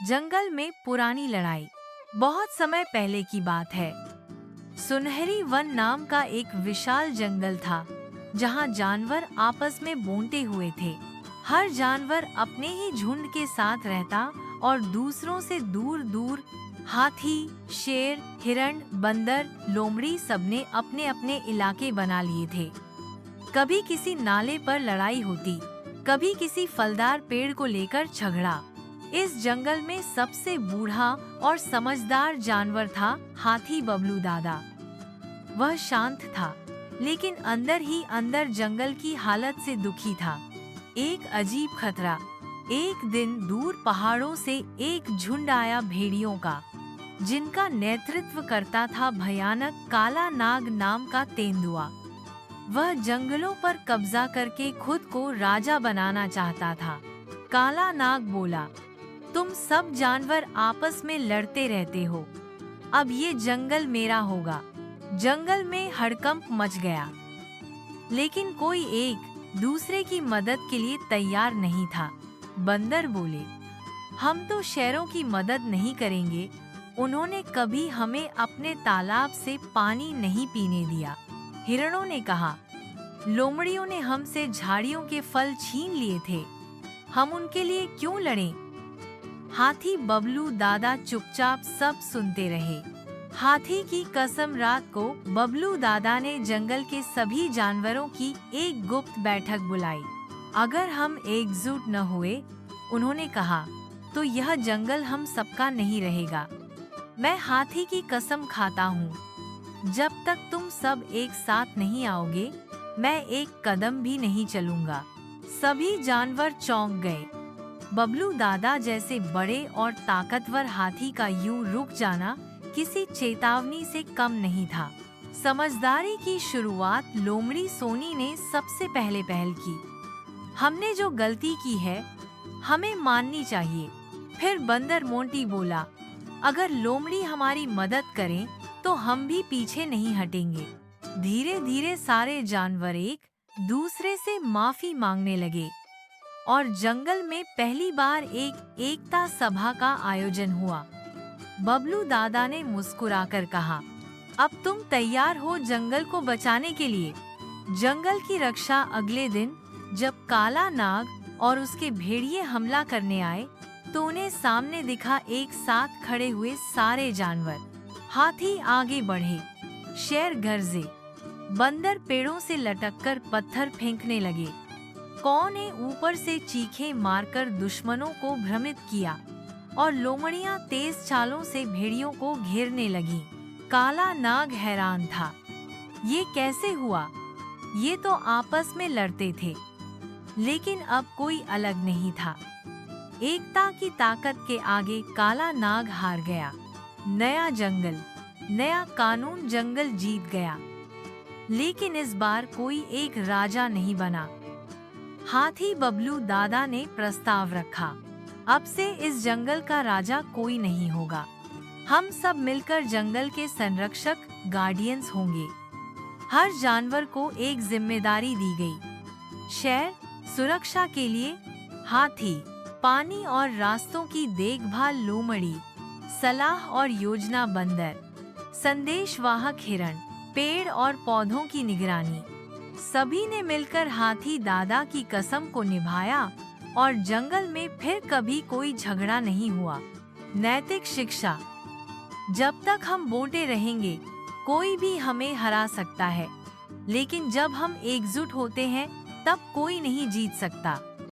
जंगल में पुरानी लड़ाई। बहुत समय पहले की बात है। सुनहरी वन नाम का एक विशाल जंगल था, जहाँ जानवर आपस में बोलते हुए थे। हर जानवर अपने ही झुंड के साथ रहता और दूसरों से दूर दूर। हाथी, शेर, हिरण, बंदर, लोमड़ी सबने अपने अपने इलाके बना लिए थे। कभी किसी नाले पर लड़ाई होती, कभी किसी फलदार पेड़ को लेकर झगड़ा। इस जंगल में सबसे बूढ़ा और समझदार जानवर था हाथी बबलू दादा। वह शांत था, लेकिन अंदर ही अंदर जंगल की हालत से दुखी था। एक अजीब खतरा। एक दिन दूर पहाड़ों से एक झुंड आया भेड़ियों का, जिनका नेतृत्व करता था भयानक काला नाग नाम का तेंदुआ। वह जंगलों पर कब्जा करके खुद को राजा बनाना चाहता था। काला नाग बोला, तुम सब जानवर आपस में लड़ते रहते हो, अब ये जंगल मेरा होगा। जंगल में हड़कंप मच गया, लेकिन कोई एक दूसरे की मदद के लिए तैयार नहीं था। बंदर बोले, हम तो शेरों की मदद नहीं करेंगे, उन्होंने कभी हमें अपने तालाब से पानी नहीं पीने दिया। हिरणों ने कहा, लोमड़ियों ने हमसे झाड़ियों के फल छीन लिए थे, हम उनके लिए क्यों लड़ें? हाथी बबलू दादा चुपचाप सब सुनते रहे। हाथी की कसम, रात को बबलू दादा ने जंगल के सभी जानवरों की एक गुप्त बैठक बुलाई। अगर हम एकजुट न हुए, उन्होंने कहा, तो यह जंगल हम सबका नहीं रहेगा। मैं हाथी की कसम खाता हूँ, जब तक तुम सब एक साथ नहीं आओगे, मैं एक कदम भी नहीं चलूंगा। सभी जानवर चौंक गए। बबलू दादा जैसे बड़े और ताकतवर हाथी का यूं रुक जाना किसी चेतावनी से कम नहीं था। समझदारी की शुरुआत लोमड़ी सोनी ने सबसे पहले पहल की। हमने जो गलती की है, हमें माननी चाहिए। फिर बंदर मोंटी बोला, अगर लोमड़ी हमारी मदद करें, तो हम भी पीछे नहीं हटेंगे। धीरे धीरे सारे जानवर एक दूसरे से माफी मांगने लगे और जंगल में पहली बार एक एकता सभा का आयोजन हुआ। बबलू दादा ने मुस्कुराकर कहा, अब तुम तैयार हो जंगल को बचाने के लिए? जंगल की रक्षा। अगले दिन जब काला नाग और उसके भेड़िए हमला करने आए, तो उन्हें सामने दिखा एक साथ खड़े हुए सारे जानवर। हाथी आगे बढ़े, शेर गरजे, बंदर पेड़ों से लटककर पत्थर फेंकने लगे, कौ ने ऊपर से चीखें मारकर दुश्मनों को भ्रमित किया और लोमड़ियां तेज चालों से भेड़ियों को घेरने लगीं। काला नाग हैरान था, ये कैसे हुआ? ये तो आपस में लड़ते थे, लेकिन अब कोई अलग नहीं था। एकता की ताकत के आगे काला नाग हार गया। नया जंगल, नया कानून, जंगल जीत गया। लेकिन इस बार कोई एक राजा नहीं बना। हाथी बबलू दादा ने प्रस्ताव रखा, अब से इस जंगल का राजा कोई नहीं होगा, हम सब मिलकर जंगल के संरक्षक, गार्डियंस होंगे। हर जानवर को एक जिम्मेदारी दी गई। शेर सुरक्षा के लिए, हाथी पानी और रास्तों की देखभाल, लोमड़ी सलाह और योजना, बंदर संदेशवाहक, हिरण पेड़ और पौधों की निगरानी। सभी ने मिलकर हाथी दादा की कसम को निभाया और जंगल में फिर कभी कोई झगड़ा नहीं हुआ। नैतिक शिक्षा, जब तक हम बोलते रहेंगे, कोई भी हमें हरा सकता है, लेकिन जब हम एकजुट होते हैं, तब कोई नहीं जीत सकता।